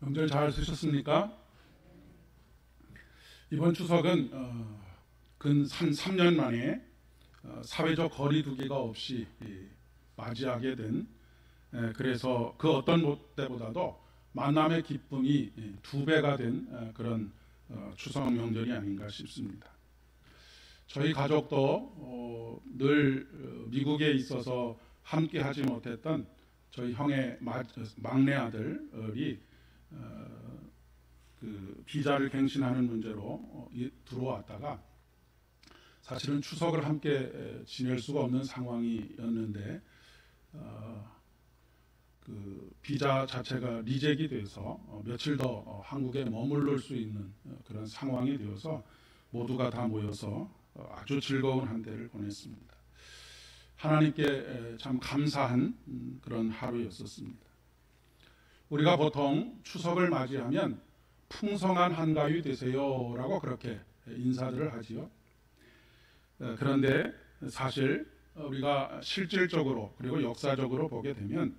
명절 잘 쓰셨습니까? 이번 추석은 근 3년 만에 사회적 거리 두기가 없이 맞이하게 된, 그래서 그 어떤 때보다도 만남의 기쁨이 2배가 된 그런 추석 명절이 아닌가 싶습니다. 저희 가족도 늘 미국에 있어서 함께 하지 못했던 저희 형의 막내 아들이 그 비자를 갱신하는 문제로 들어왔다가 사실은 추석을 함께 지낼 수가 없는 상황이었는데 그 비자 자체가 리젝이 돼서 며칠 더 한국에 머무를 수 있는 그런 상황이 되어서 모두가 다 모여서 아주 즐거운 한 해를 보냈습니다. 하나님께 참 감사한 그런 하루였었습니다. 우리가 보통 추석을 맞이하면 풍성한 한가위 되세요 라고 그렇게 인사들을 하지요. 그런데 사실 우리가 실질적으로 그리고 역사적으로 보게 되면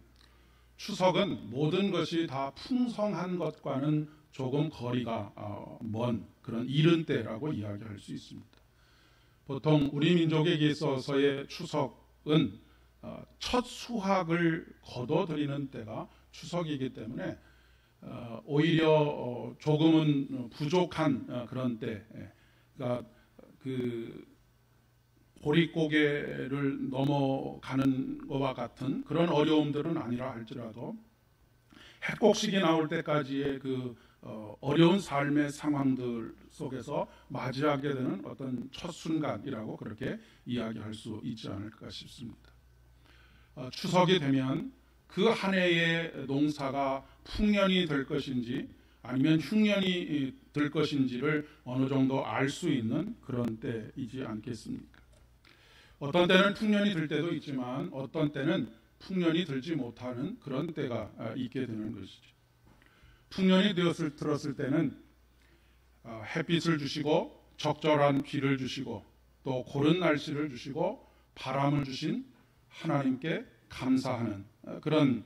추석은 모든 것이 다 풍성한 것과는 조금 거리가 먼 그런 이른 때라고 이야기할 수 있습니다. 보통 우리 민족에게 있어서의 추석은 첫 수확을 거둬들이는 때가 추석이기 때문에 오히려 조금은 부족한 그런 때, 그러니까 그 보릿고개를 넘어가는 것과 같은 그런 어려움들은 아니라 할지라도 해곡식이 나올 때까지의 그 어려운 삶의 상황들 속에서 맞이하게 되는 어떤 첫 순간이라고 그렇게 이야기할 수 있지 않을까 싶습니다. 추석이 되면 그 한 해의 농사가 풍년이 될 것인지 아니면 흉년이 될 것인지를 어느 정도 알 수 있는 그런 때이지 않겠습니까? 어떤 때는 풍년이 들 때도 있지만 어떤 때는 풍년이 들지 못하는 그런 때가 있게 되는 것이죠. 풍년이 들었을 때는 햇빛을 주시고 적절한 비를 주시고 또 고른 날씨를 주시고 바람을 주신 하나님께 감사하는 그런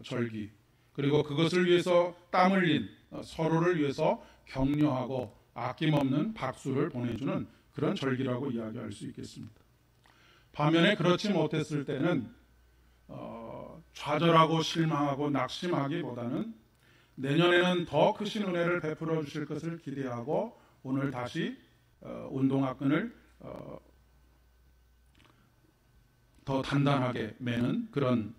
절기, 그리고 그것을 위해서 땀 흘린 서로를 위해서 격려하고 아낌없는 박수를 보내주는 그런 절기라고 이야기할 수 있겠습니다. 반면에 그렇지 못했을 때는 좌절하고 실망하고 낙심하기보다는 내년에는 더 크신 은혜를 베풀어 주실 것을 기대하고 오늘 다시 운동화끈을 더 단단하게 매는 그런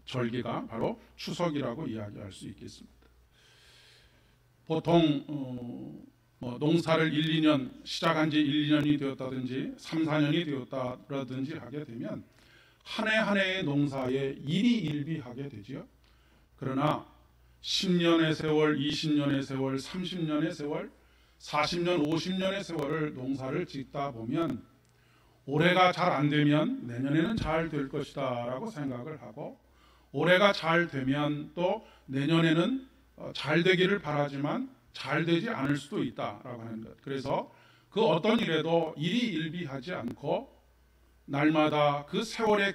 절기가 바로 추석이라고 이야기할 수 있겠습니다. 보통 농사를 1, 2년 시작한 지 1, 2년이 되었다든지 3, 4년이 되었다든지 하게 되면 한 해 한 해의 농사에 일이 일비하게 되지요. 그러나 10년의 세월, 20년의 세월, 30년의 세월, 40년, 50년의 세월을 농사를 짓다 보면 올해가 잘 안 되면 내년에는 잘 될 것이다 라고 생각을 하고, 올해가 잘 되면 또 내년에는 잘 되기를 바라지만 잘 되지 않을 수도 있다라고 하는 것. 그래서 그 어떤 일에도 일희일비하지 않고 날마다 그 세월에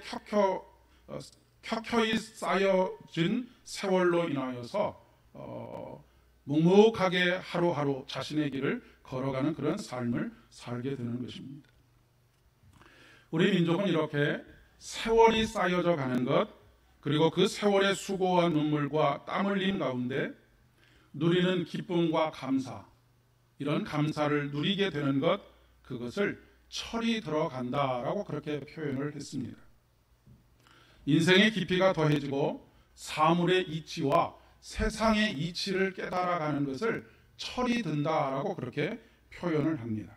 켜켜이 쌓여진 세월로 인하여서 묵묵하게 하루하루 자신의 길을 걸어가는 그런 삶을 살게 되는 것입니다. 우리 민족은 이렇게 세월이 쌓여져 가는 것, 그리고 그 세월의 수고와 눈물과 땀 흘림 가운데 누리는 기쁨과 감사, 이런 감사를 누리게 되는 것, 그것을 철이 들어간다라고 그렇게 표현을 했습니다. 인생의 깊이가 더해지고 사물의 이치와 세상의 이치를 깨달아가는 것을 철이 든다라고 그렇게 표현을 합니다.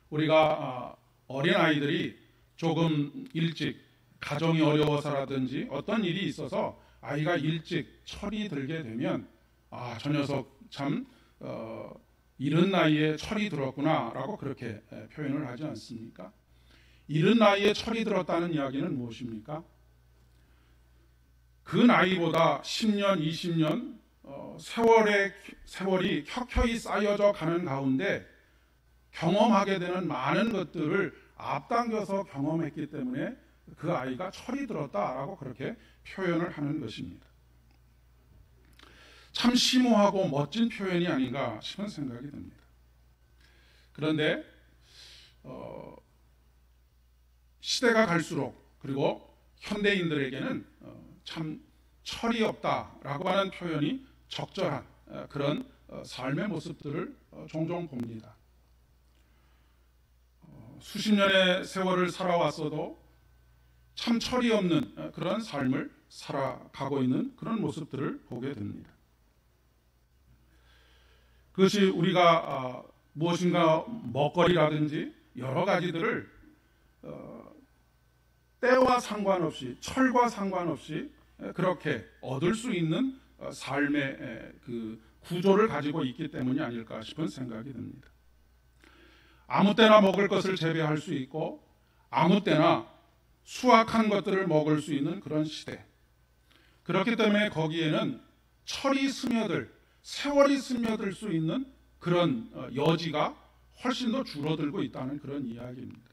우리가 어린아이들이 조금 일찍 가정이 어려워서라든지 어떤 일이 있어서 아이가 일찍 철이 들게 되면 저 녀석 참 이른 나이에 철이 들었구나 라고 그렇게 표현을 하지 않습니까? 이른 나이에 철이 들었다는 이야기는 무엇입니까? 그 나이보다 10년, 20년 세월이 켜켜이 쌓여져 가는 가운데 경험하게 되는 많은 것들을 앞당겨서 경험했기 때문에 그 아이가 철이 들었다라고 그렇게 표현을 하는 것입니다. 참 심오하고 멋진 표현이 아닌가 싶은 생각이 듭니다. 그런데 시대가 갈수록 그리고 현대인들에게는 참 철이 없다라고 하는 표현이 적절한 그런 삶의 모습들을 종종 봅니다. 수십 년의 세월을 살아왔어도 참 철이 없는 그런 삶을 살아가고 있는 그런 모습들을 보게 됩니다. 그것이 우리가 무엇인가 먹거리라든지 여러 가지들을 때와 상관없이, 철과 상관없이 그렇게 얻을 수 있는 삶의 그 구조를 가지고 있기 때문이 아닐까 싶은 생각이 듭니다. 아무 때나 먹을 것을 재배할 수 있고 아무 때나 수확한 것들을 먹을 수 있는 그런 시대. 그렇기 때문에 거기에는 철이 스며들, 세월이 스며들 수 있는 그런 여지가 훨씬 더 줄어들고 있다는 그런 이야기입니다.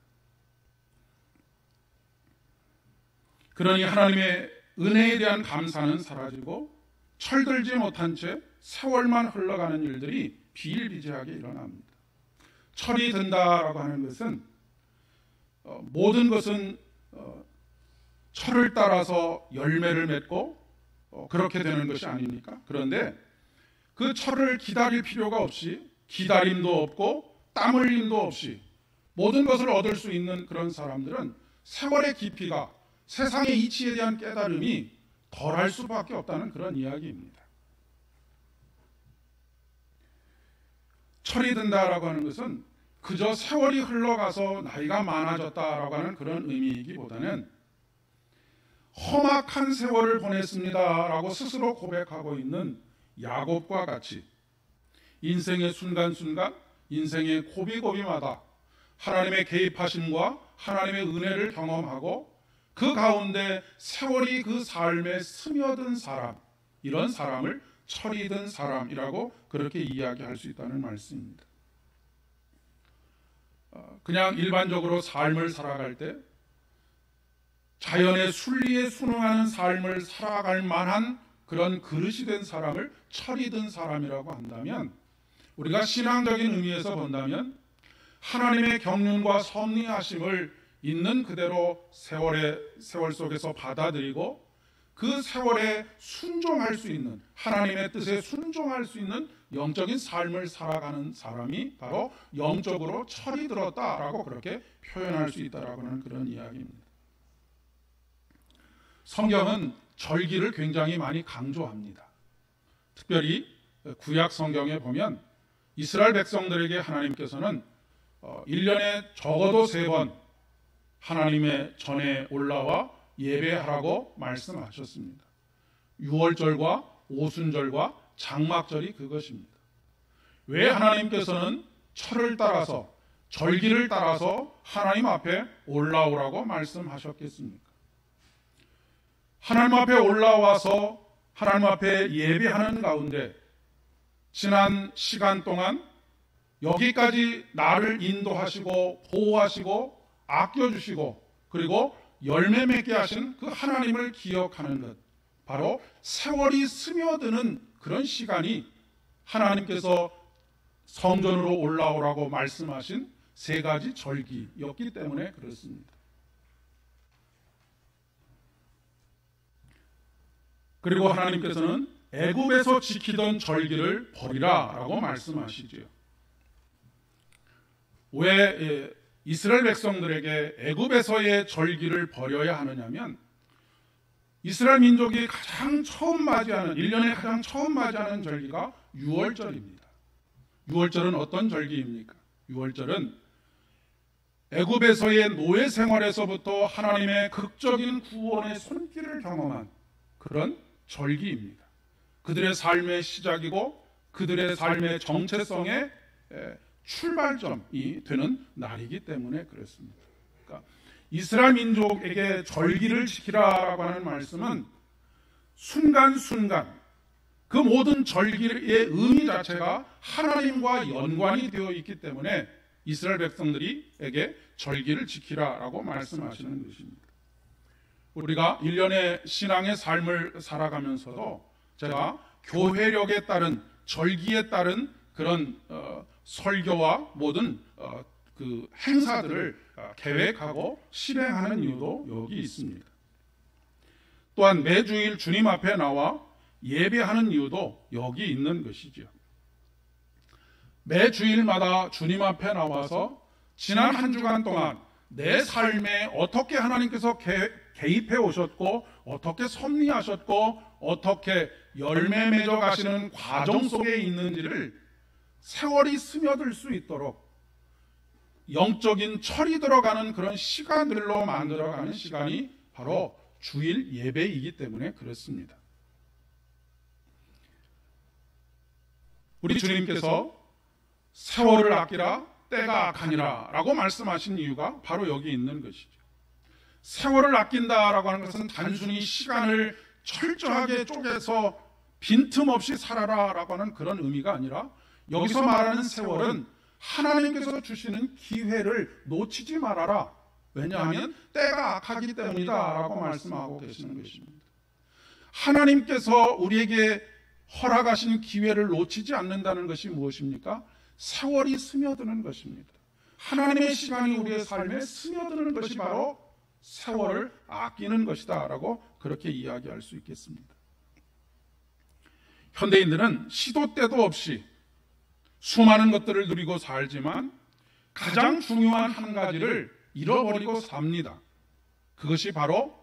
그러니 하나님의 은혜에 대한 감사는 사라지고 철들지 못한 채 세월만 흘러가는 일들이 비일비재하게 일어납니다. 철이 든다라고 하는 것은 모든 것은 철을 따라서 열매를 맺고 그렇게 되는 것이 아닙니까? 그런데 그 철을 기다릴 필요가 없이 기다림도 없고 땀 흘림도 없이 모든 것을 얻을 수 있는 그런 사람들은 세월의 깊이가 세상의 이치에 대한 깨달음이 덜할 수밖에 없다는 그런 이야기입니다. 철이 든다라고 하는 것은 그저 세월이 흘러가서 나이가 많아졌다라고 하는 그런 의미이기보다는 험악한 세월을 보냈습니다라고 스스로 고백하고 있는 야곱과 같이 인생의 순간순간, 인생의 고비고비마다 하나님의 개입하심과 하나님의 은혜를 경험하고 그 가운데 세월이 그 삶에 스며든 사람, 이런 사람을 철이 든 사람이라고 그렇게 이야기할 수 있다는 말씀입니다. 그냥 일반적으로 삶을 살아갈 때 자연의 순리에 순응하는 삶을 살아갈 만한 그런 그릇이 된 사람을 철이 든 사람이라고 한다면, 우리가 신앙적인 의미에서 본다면 하나님의 경륜과 섭리하심을 있는 그대로 세월 속에서 받아들이고 그 세월에 순종할 수 있는, 하나님의 뜻에 순종할 수 있는 영적인 삶을 살아가는 사람이 바로 영적으로 철이 들었다라고 그렇게 표현할 수 있다라고 하는 그런 이야기입니다. 성경은 절기를 굉장히 많이 강조합니다. 특별히 구약 성경에 보면 이스라엘 백성들에게 하나님께서는 1년에 적어도 3번 하나님의 전에 올라와 예배하라고 말씀하셨습니다. 유월절과 오순절과 장막절이 그것입니다. 왜 하나님께서는 철을 따라서, 절기를 따라서 하나님 앞에 올라오라고 말씀하셨겠습니까? 하나님 앞에 올라와서 하나님 앞에 예배하는 가운데 지난 시간 동안 여기까지 나를 인도하시고 보호하시고 아껴주시고 그리고 열매 맺게 하신 그 하나님을 기억하는 것, 바로 세월이 스며드는 그런 시간이 하나님께서 성전으로 올라오라고 말씀하신 3가지 절기였기 때문에 그렇습니다. 그리고 하나님께서는 애굽에서 지키던 절기를 버리라라고 말씀하시죠. 왜 이스라엘 백성들에게 애굽에서의 절기를 버려야 하느냐면, 이스라엘 민족이 가장 처음 맞이하는, 1년에 가장 처음 맞이하는 절기가 유월절입니다. 유월절은 어떤 절기입니까? 유월절은 애굽에서의 노예 생활에서부터 하나님의 극적인 구원의 손길을 경험한 그런 절기입니다. 그들의 삶의 시작이고 그들의 삶의 정체성의 출발점이 되는 날이기 때문에 그렇습니다. 그러니까 이스라엘 민족에게 절기를 지키라라고 하는 말씀은 순간순간 그 모든 절기의 의미 자체가 하나님과 연관이 되어 있기 때문에 이스라엘 백성들에게 절기를 지키라라고 말씀하시는 것입니다. 우리가 1년의 신앙의 삶을 살아가면서도 제가 교회력에 따른 절기에 따른 그런 설교와 모든 그 행사들을 계획하고 실행하는 이유도 여기 있습니다. 또한 매주일 주님 앞에 나와 예배하는 이유도 여기 있는 것이지요. 매주일마다 주님 앞에 나와서 지난 한 주간 동안 내 삶에 어떻게 하나님께서 개입해 오셨고 어떻게 섭리하셨고 어떻게 열매 맺어 가시는 과정 속에 있는지를 세월이 스며들 수 있도록 영적인 철이 들어가는 그런 시간들로 만들어가는 시간이 바로 주일 예배이기 때문에 그렇습니다. 우리 주님께서 세월을 아끼라 때가 악하니라 라고 말씀하신 이유가 바로 여기 있는 것이죠. 세월을 아낀다라고 하는 것은 단순히 시간을 철저하게 쪼개서 빈틈없이 살아라 라고 하는 그런 의미가 아니라 여기서 말하는 세월은 하나님께서 주시는 기회를 놓치지 말아라. 왜냐하면 때가 악하기 때문이다 라고 말씀하고 계시는 것입니다. 하나님께서 우리에게 허락하신 기회를 놓치지 않는다는 것이 무엇입니까? 세월이 스며드는 것입니다. 하나님의 시간이 우리의 삶에 스며드는 것이 바로 세월을 아끼는 것이다 라고 그렇게 이야기할 수 있겠습니다. 현대인들은 시도 때도 없이 수많은 것들을 누리고 살지만 가장 중요한 한 가지를 잃어버리고 삽니다. 그것이 바로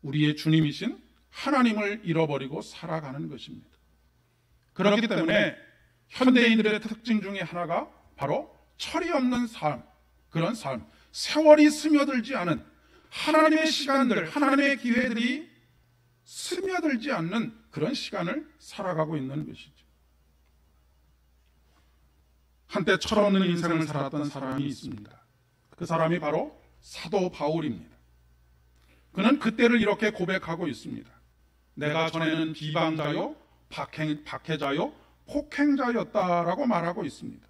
우리의 주님이신 하나님을 잃어버리고 살아가는 것입니다. 그렇기 때문에 현대인들의 특징 중에 하나가 바로 철이 없는 삶, 그런 삶, 세월이 스며들지 않은 하나님의 시간들, 하나님의 기회들이 스며들지 않는 그런 시간을 살아가고 있는 것이죠. 한때 철없는 인생을 살았던 사람이 있습니다. 그 사람이 바로 사도 바울입니다. 그는 그때를 이렇게 고백하고 있습니다. 내가 전에는 비방자요, 박해자요, 폭행자였다라고 말하고 있습니다.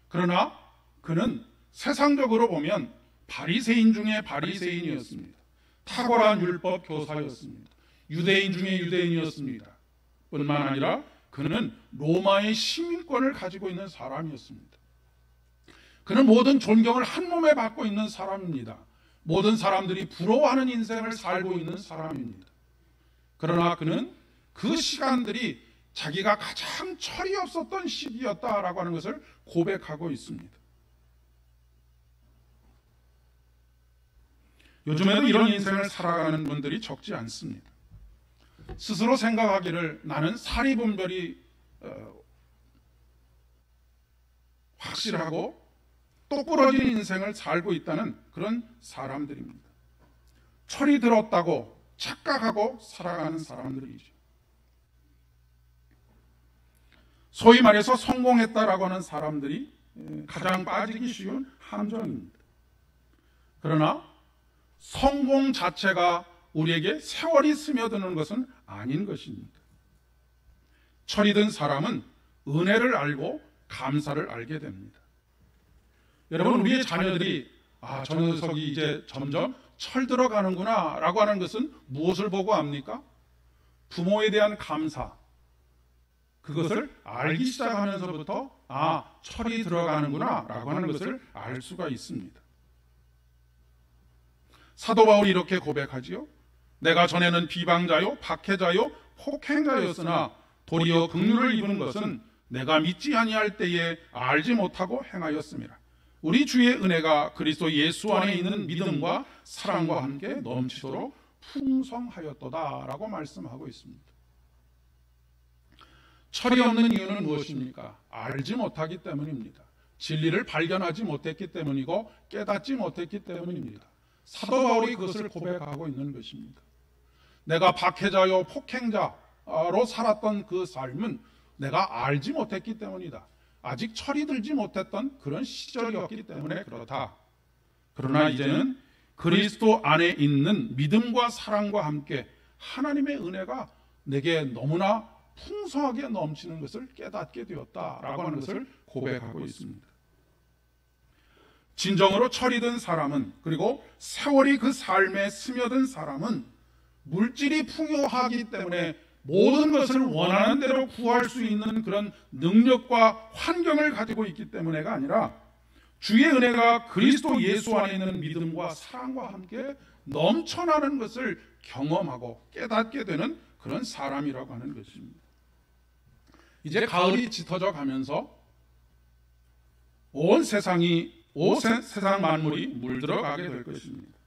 그러나 그는 세상적으로 보면 바리새인 중에 바리새인이었습니다. 탁월한 율법 교사였습니다. 유대인 중에 유대인이었습니다. 뿐만 아니라 그는 로마의 시민권을 가지고 있는 사람이었습니다. 그는 모든 존경을 한 몸에 받고 있는 사람입니다. 모든 사람들이 부러워하는 인생을 살고 있는 사람입니다. 그러나 그는 그 시간들이 자기가 가장 철이 없었던 시기였다라고 하는 것을 고백하고 있습니다. 요즘에는 이런 인생을 살아가는 분들이 적지 않습니다. 스스로 생각하기를 나는 사리분별이 확실하고 똑부러진 인생을 살고 있다는 그런 사람들입니다. 철이 들었다고 착각하고 살아가는 사람들이죠. 소위 말해서 성공했다라고 하는 사람들이 가장 빠지기 쉬운 함정입니다. 그러나 성공 자체가 우리에게 세월이 스며드는 것은 아닌 것입니다. 철이 든 사람은 은혜를 알고 감사를 알게 됩니다. 여러분, 우리의 자녀들이 저 녀석이 이제 점점 철 들어가는구나 라고 하는 것은 무엇을 보고 압니까? 부모에 대한 감사, 그것을 알기 시작하면서부터 철이 들어가는구나 라고 하는 것을 알 수가 있습니다. 사도 바울이 이렇게 고백하지요. 내가 전에는 비방자요, 박해자요, 폭행자였으나 도리어 긍휼을 입은 것은 내가 믿지 아니할 때에 알지 못하고 행하였습니다. 우리 주의 은혜가 그리스도 예수 안에 있는 믿음과 사랑과 함께 넘치도록 풍성하였도다라고 말씀하고 있습니다. 철이 없는 이유는 무엇입니까? 알지 못하기 때문입니다. 진리를 발견하지 못했기 때문이고 깨닫지 못했기 때문입니다. 사도 바울이 그것을 고백하고 있는 것입니다. 내가 박해자요 폭행자로 살았던 그 삶은 내가 알지 못했기 때문이다. 아직 철이 들지 못했던 그런 시절이었기 때문에 그렇다. 그러나 이제는 그리스도 안에 있는 믿음과 사랑과 함께 하나님의 은혜가 내게 너무나 풍성하게 넘치는 것을 깨닫게 되었다라고 하는 것을 고백하고 있습니다. 진정으로 철이 든 사람은, 그리고 세월이 그 삶에 스며든 사람은 물질이 풍요하기 때문에 모든 것을 원하는 대로 구할 수 있는 그런 능력과 환경을 가지고 있기 때문에가 아니라 주의 은혜가 그리스도 예수 안에 있는 믿음과 사랑과 함께 넘쳐나는 것을 경험하고 깨닫게 되는 그런 사람이라고 하는 것입니다. 이제 가을이 짙어져 가면서 온 세상 만물이 물들어가게 될 것입니다.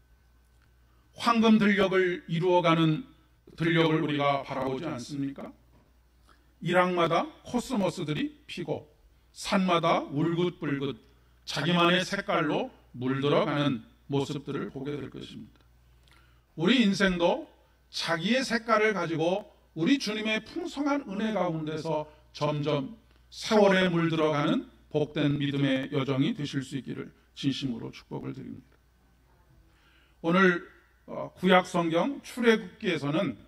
황금 들녘을 이루어가는 들녘을 우리가 바라보지 않습니까? 일학마다 코스모스들이 피고 산마다 울긋불긋 자기만의 색깔로 물들어가는 모습들을 보게 될 것입니다. 우리 인생도 자기의 색깔을 가지고 우리 주님의 풍성한 은혜 가운데서 점점 세월에 물들어가는 복된 믿음의 여정이 되실 수 있기를 진심으로 축복을 드립니다. 오늘 구약 성경 출애굽기에서는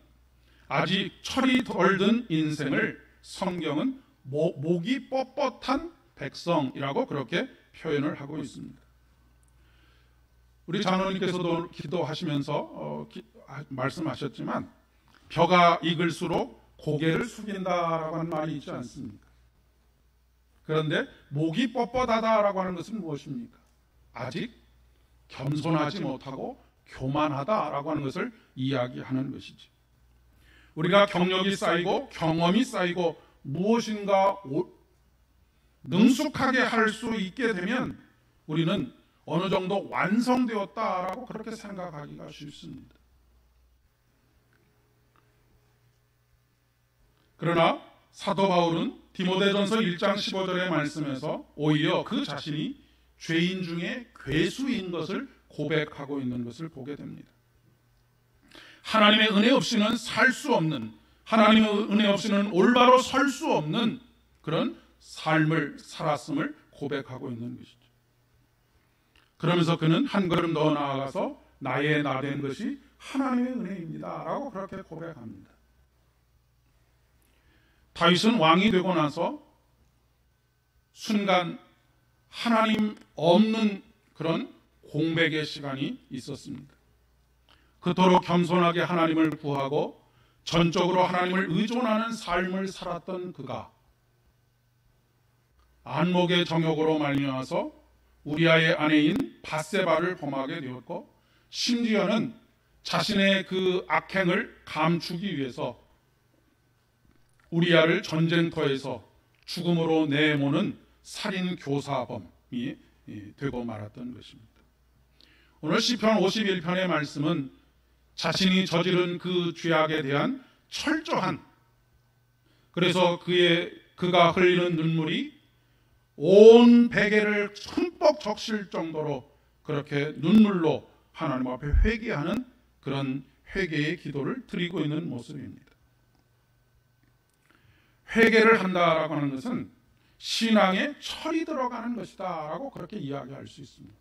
아직 철이 덜 든 인생을 성경은 목이 뻣뻣한 백성이라고 그렇게 표현을 하고 있습니다. 우리 장로님께서도 기도하시면서 말씀하셨지만 벼가 익을수록 고개를 숙인다라고 하는 말이 있지 않습니까? 그런데 목이 뻣뻣하다라고 하는 것은 무엇입니까? 아직 겸손하지 못하고 교만하다라고 하는 것을 이야기하는 것이지. 우리가 경력이 쌓이고 경험이 쌓이고 무엇인가 능숙하게 할 수 있게 되면 우리는 어느 정도 완성되었다라고 그렇게 생각하기가 쉽습니다. 그러나 사도 바울은 디모데전서 1장 15절의 말씀에서 오히려 그 자신이 죄인 중에 괴수인 것을 고백하고 있는 것을 보게 됩니다. 하나님의 은혜 없이는 살 수 없는, 하나님의 은혜 없이는 올바로 설 수 없는 그런 삶을 살았음을 고백하고 있는 것이죠. 그러면서 그는 한 걸음 더 나아가서 나의 나 된 것이 하나님의 은혜입니다 라고 그렇게 고백합니다. 다윗은 왕이 되고 나서 순간 하나님 없는 그런 공백의 시간이 있었습니다. 그토록 겸손하게 하나님을 구하고 전적으로 하나님을 의존하는 삶을 살았던 그가 안목의 정욕으로 말미암아서 우리아의 아내인 밧세바를 범하게 되었고, 심지어는 자신의 그 악행을 감추기 위해서 우리아를 전쟁터에서 죽음으로 내모는 살인 교사범이 되고 말았던 것입니다. 오늘 시편 51편의 말씀은 자신이 저지른 그 죄악에 대한 철저한, 그래서 그가 흘리는 눈물이 온 베개를 흠뻑 적실 정도로 그렇게 눈물로 하나님 앞에 회개하는 그런 회개의 기도를 드리고 있는 모습입니다. 회개를 한다라고 하는 것은 신앙에 철이 들어가는 것이다 라고 그렇게 이야기할 수 있습니다.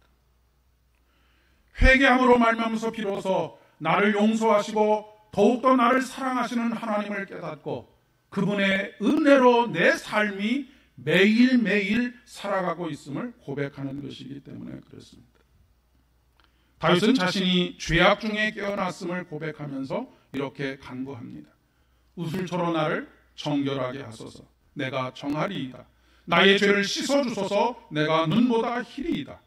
회개함으로 말미암아서 비로소 나를 용서하시고 더욱더 나를 사랑하시는 하나님을 깨닫고 그분의 은혜로 내 삶이 매일매일 살아가고 있음을 고백하는 것이기 때문에 그렇습니다. 다윗은 자신이 죄악 중에 깨어났음을 고백하면서 이렇게 간구합니다. 우슬초로 나를 정결하게 하소서. 내가 정하리이다. 나의 죄를 씻어주소서. 내가 눈보다 희리이다.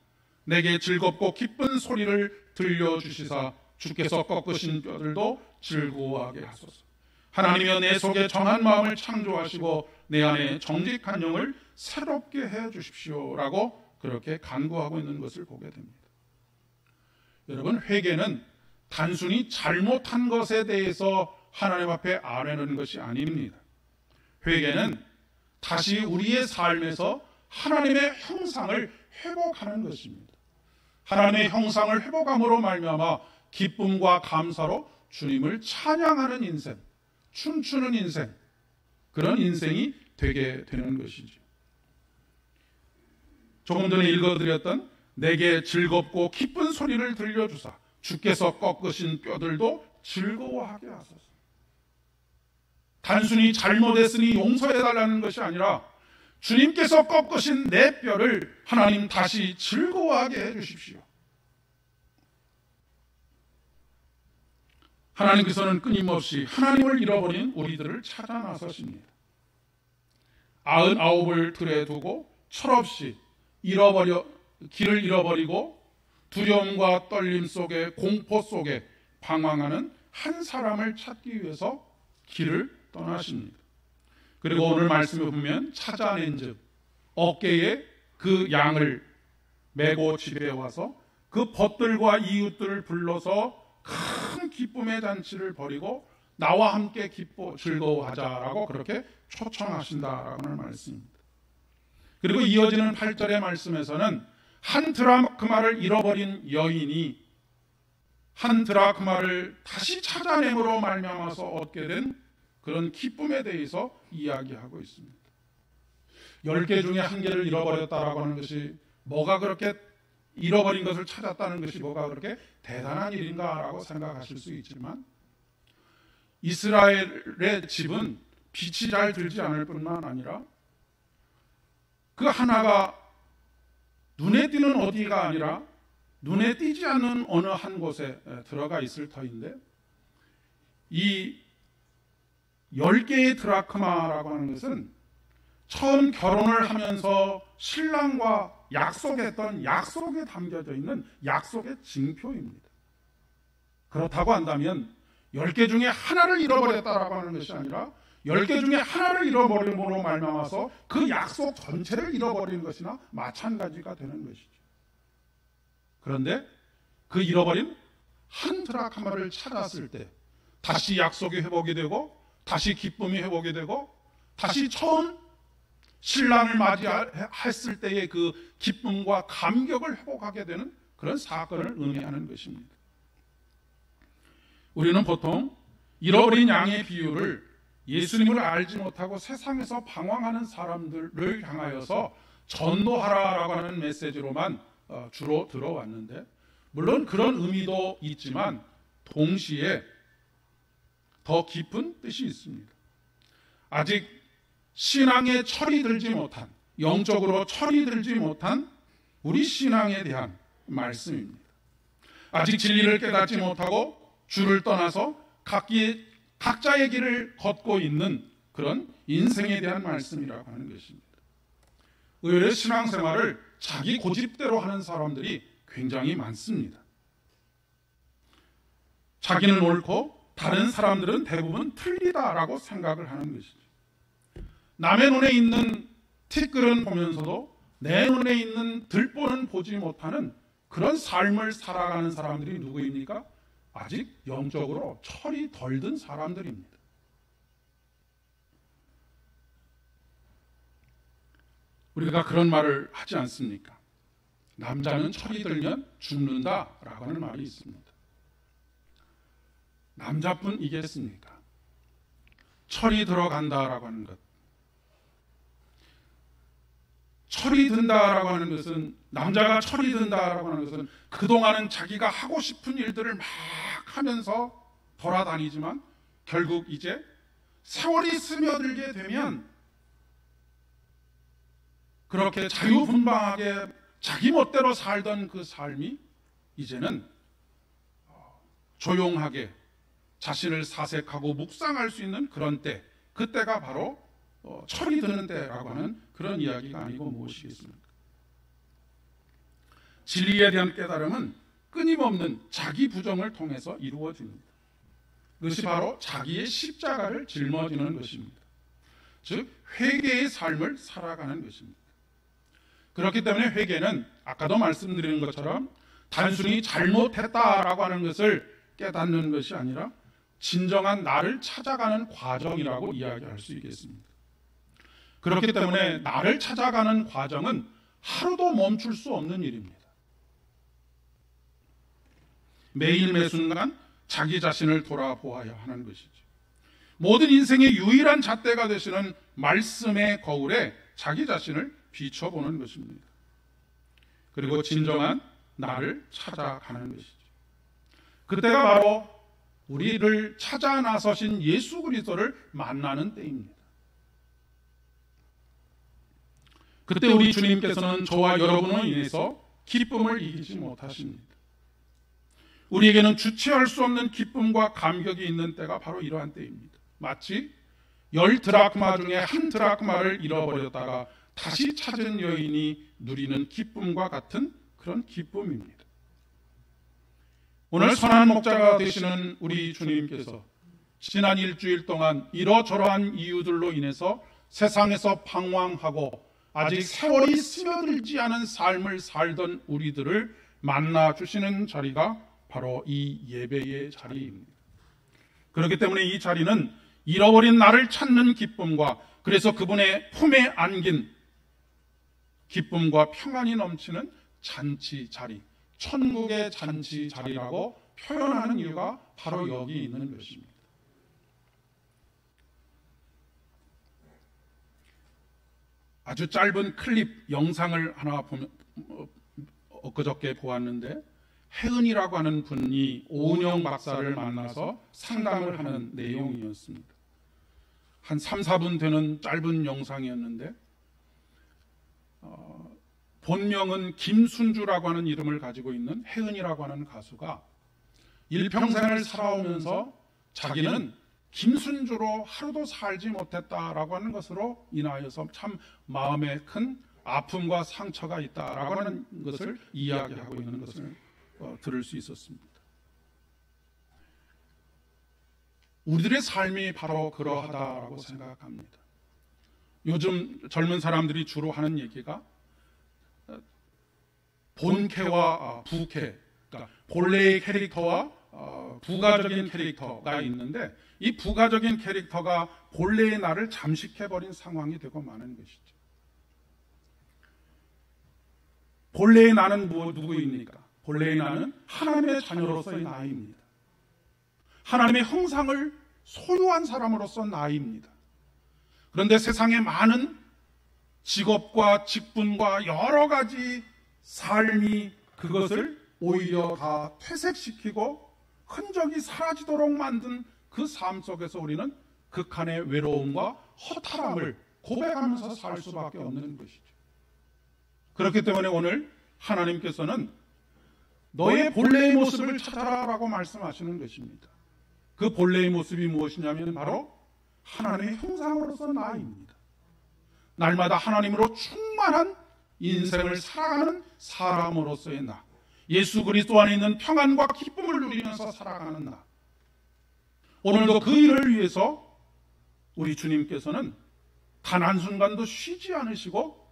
내게 즐겁고 기쁜 소리를 들려주시사 주께서 꺾으신 뼈들도 즐거워하게 하소서. 하나님이여 내 속에 정한 마음을 창조하시고 내 안에 정직한 영을 새롭게 해 주십시오 라고 그렇게 간구하고 있는 것을 보게 됩니다. 여러분, 회개는 단순히 잘못한 것에 대해서 하나님 앞에 아뢰는 것이 아닙니다. 회개는 다시 우리의 삶에서 하나님의 형상을 회복하는 것입니다. 하나님의 형상을 회복함으로 말미암아 기쁨과 감사로 주님을 찬양하는 인생, 춤추는 인생, 그런 인생이 되게 되는 것이죠. 조금 전에 읽어드렸던 내게 즐겁고 기쁜 소리를 들려주사 주께서 꺾으신 뼈들도 즐거워하게 하소서. 단순히 잘못했으니 용서해달라는 것이 아니라 주님께서 꺾으신 내 뼈를 하나님 다시 즐거워하게 해주십시오. 하나님께서는 끊임없이 하나님을 잃어버린 우리들을 찾아 나서십니다. 99을 들에 두고 철없이 길을 잃어버리고 두려움과 떨림 속에, 공포 속에 방황하는 한 사람을 찾기 위해서 길을 떠나십니다. 그리고 오늘 말씀에 보면 찾아낸 즉 어깨에 그 양을 메고 집에 와서 그 벗들과 이웃들을 불러서 큰 기쁨의 잔치를 벌이고 나와 함께 기뻐 즐거워하자라고 그렇게 초청하신다라고 하는 말씀입니다. 그리고 이어지는 8절의 말씀에서는 한 드라크마를 잃어버린 여인이 한 드라크마를 다시 찾아냄으로 말미암아서 얻게 된 그런 기쁨에 대해서 이야기하고 있습니다. 10개 중에 1개를 잃어버렸다라고 하는 것이 뭐가 그렇게 잃어버린 것을 찾았다는 것이 뭐가 그렇게 대단한 일인가라고 생각하실 수 있지만 이스라엘의 집은 빛이 잘 들지 않을 뿐만 아니라 그 하나가 눈에 띄는 어디가 아니라 눈에 띄지 않는 어느 한 곳에 들어가 있을 터인데 이 10개의 드라크마라고 하는 것은 처음 결혼을 하면서 신랑과 약속했던 약속에 담겨져 있는 약속의 징표입니다. 그렇다고 한다면 10개 중에 하나를 잃어버렸다라고 하는 것이 아니라 10개 중에 하나를 잃어버림으로 말미암아서 그 약속 전체를 잃어버리는 것이나 마찬가지가 되는 것이죠. 그런데 그 잃어버린 한 드라크마를 찾았을 때 다시 약속이 회복이 되고 다시 기쁨이 회복이 되고 다시 처음 신랑을 맞이했을 때의 그 기쁨과 감격을 회복하게 되는 그런 사건을 의미하는 것입니다. 우리는 보통 잃어버린 양의 비유를 예수님을 알지 못하고 세상에서 방황하는 사람들을 향하여서 전도하라라고 하는 메시지로만 주로 들어왔는데 물론 그런 의미도 있지만 동시에 더 깊은 뜻이 있습니다. 아직 신앙에 철이 들지 못한, 영적으로 철이 들지 못한 우리 신앙에 대한 말씀입니다. 아직 진리를 깨닫지 못하고 주를 떠나서 각자의 길을 걷고 있는 그런 인생에 대한 말씀이라고 하는 것입니다. 의외로 신앙생활을 자기 고집대로 하는 사람들이 굉장히 많습니다. 자기는 옳고 다른 사람들은 대부분 틀리다라고 생각을 하는 것이죠. 남의 눈에 있는 티끌은 보면서도 내 눈에 있는 들보는 보지 못하는 그런 삶을 살아가는 사람들이 누구입니까? 아직 영적으로 철이 덜 든 사람들입니다. 우리가 그런 말을 하지 않습니까? 남자는 철이 들면 죽는다라고 하는 말이 있습니다. 남자뿐이겠습니까? 철이 들어간다라고 하는 것, 철이 든다라고 하는 것은, 남자가 철이 든다라고 하는 것은 그동안은 자기가 하고 싶은 일들을 막 하면서 돌아다니지만 결국 이제 세월이 스며들게 되면 그렇게 자유분방하게 자기 멋대로 살던 그 삶이 이제는 조용하게 자신을 사색하고 묵상할 수 있는 그런 때, 그때가 바로 철이 드는 때라고 하는 그런 이야기가 아니고 무엇이겠습니까? 진리에 대한 깨달음은 끊임없는 자기 부정을 통해서 이루어집니다. 그것이 바로 자기의 십자가를 짊어지는 것입니다. 즉 회개의 삶을 살아가는 것입니다. 그렇기 때문에 회개는 아까도 말씀드린 것처럼 단순히 잘못했다라고 하는 것을 깨닫는 것이 아니라 진정한 나를 찾아가는 과정이라고 이야기할 수 있겠습니다. 그렇기 때문에 나를 찾아가는 과정은 하루도 멈출 수 없는 일입니다. 매일 매순간 자기 자신을 돌아보아야 하는 것이죠. 모든 인생의 유일한 잣대가 되시는 말씀의 거울에 자기 자신을 비춰보는 것입니다. 그리고 진정한 나를 찾아가는 것이죠. 그때가 바로 우리를 찾아 나서신 예수 그리스도를 만나는 때입니다. 그때 우리 주님께서는 저와 여러분을 인해서 기쁨을 이기지 못하십니다. 우리에게는 주체할 수 없는 기쁨과 감격이 있는 때가 바로 이러한 때입니다. 마치 10드라크마 중에 한 드라크마를 잃어버렸다가 다시 찾은 여인이 누리는 기쁨과 같은 그런 기쁨입니다. 오늘 선한 목자가 되시는 우리 주님께서 지난 일주일 동안 이러저러한 이유들로 인해서 세상에서 방황하고 아직 세월이 스며들지 않은 삶을 살던 우리들을 만나 주시는 자리가 바로 이 예배의 자리입니다. 그렇기 때문에 이 자리는 잃어버린 나를 찾는 기쁨과 그래서 그분의 품에 안긴 기쁨과 평안이 넘치는 잔치 자리, 천국의 잔치 자리라고 표현하는 이유가 바로 여기 있는 것입니다. 아주 짧은 클립 영상을 하나 엊그저께 보았는데 혜은이라고 하는 분이 오은영 박사를 만나서 상담을 하는 내용이었습니다. 한 3, 4분 되는 짧은 영상이었는데 본명은 김순주라고 하는 이름을 가지고 있는 혜은이라고 하는 가수가 일평생을 살아오면서 자기는 김순주로 하루도 살지 못했다라고 하는 것으로 인하여서 참 마음에 큰 아픔과 상처가 있다라고 하는 것을 이야기하고 있는 것을 들을 수 있었습니다. 우리들의 삶이 바로 그러하다라고 생각합니다. 요즘 젊은 사람들이 주로 하는 얘기가 본캐와 부캐, 그러니까 본래의 캐릭터와 부가적인 캐릭터가 있는데 이 부가적인 캐릭터가 본래의 나를 잠식해버린 상황이 되고 마는 것이죠. 본래의 나는 누구입니까? 본래의 나는 하나님의 자녀로서의 나입니다. 하나님의 형상을 소유한 사람으로서 나입니다. 그런데 세상에 많은 직업과 직분과 여러 가지 삶이 그것을 오히려 다 퇴색시키고 흔적이 사라지도록 만든 그 삶 속에서 우리는 극한의 외로움과 허탈함을 고백하면서 살 수밖에 없는 것이죠. 그렇기 때문에 오늘 하나님께서는 너의 본래의 모습을 찾아라라고 말씀하시는 것입니다. 그 본래의 모습이 무엇이냐면 바로 하나님의 형상으로서 나입니다. 날마다 하나님으로 충만한 인생을 살아가는 사람으로서의 나, 예수 그리스도 안에 있는 평안과 기쁨을 누리면서 살아가는 나. 오늘도 그 일을 위해서 우리 주님께서는 단 한순간도 쉬지 않으시고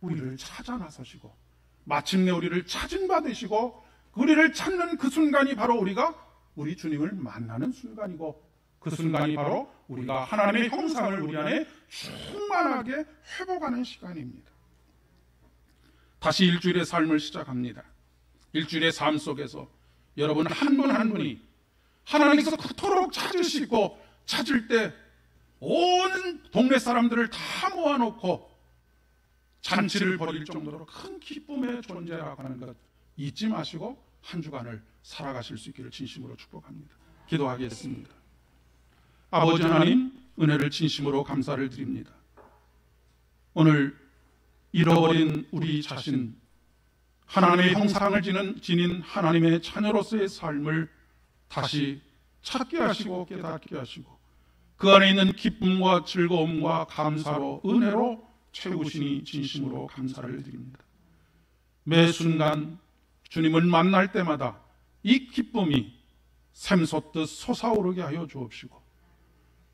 우리를 찾아 나서시고 마침내 우리를 찾은 바 되시고 우리를 찾는 그 순간이 바로 우리가 우리 주님을 만나는 순간이고 그 순간이 바로 우리가 하나님의 형상을 우리 안에 충만하게 회복하는 시간입니다. 다시 일주일의 삶을 시작합니다. 일주일의 삶 속에서 여러분 한 분 한 분이 하나님께서 그토록 찾으시고 찾을 때 온 동네 사람들을 다 모아놓고 잔치를 벌일 정도로 큰 기쁨의 존재라고 하는 것 잊지 마시고 한 주간을 살아가실 수 있기를 진심으로 축복합니다. 기도하겠습니다. 아버지 하나님, 은혜를 진심으로 감사를 드립니다. 오늘 잃어버린 우리 자신, 하나님의 형상을 지닌 하나님의 자녀로서의 삶을 다시 찾게 하시고 깨닫게 하시고 그 안에 있는 기쁨과 즐거움과 감사로 은혜로 채우시니 진심으로 감사를 드립니다. 매 순간 주님을 만날 때마다 이 기쁨이 샘솟듯 솟아오르게 하여 주옵시고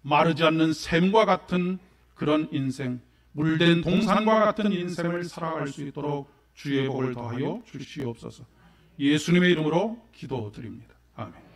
마르지 않는 샘과 같은 그런 인생, 물된 동산과 같은 인생을 살아갈 수 있도록 주의 복을 더하여 주시옵소서. 예수님의 이름으로 기도드립니다. 아멘.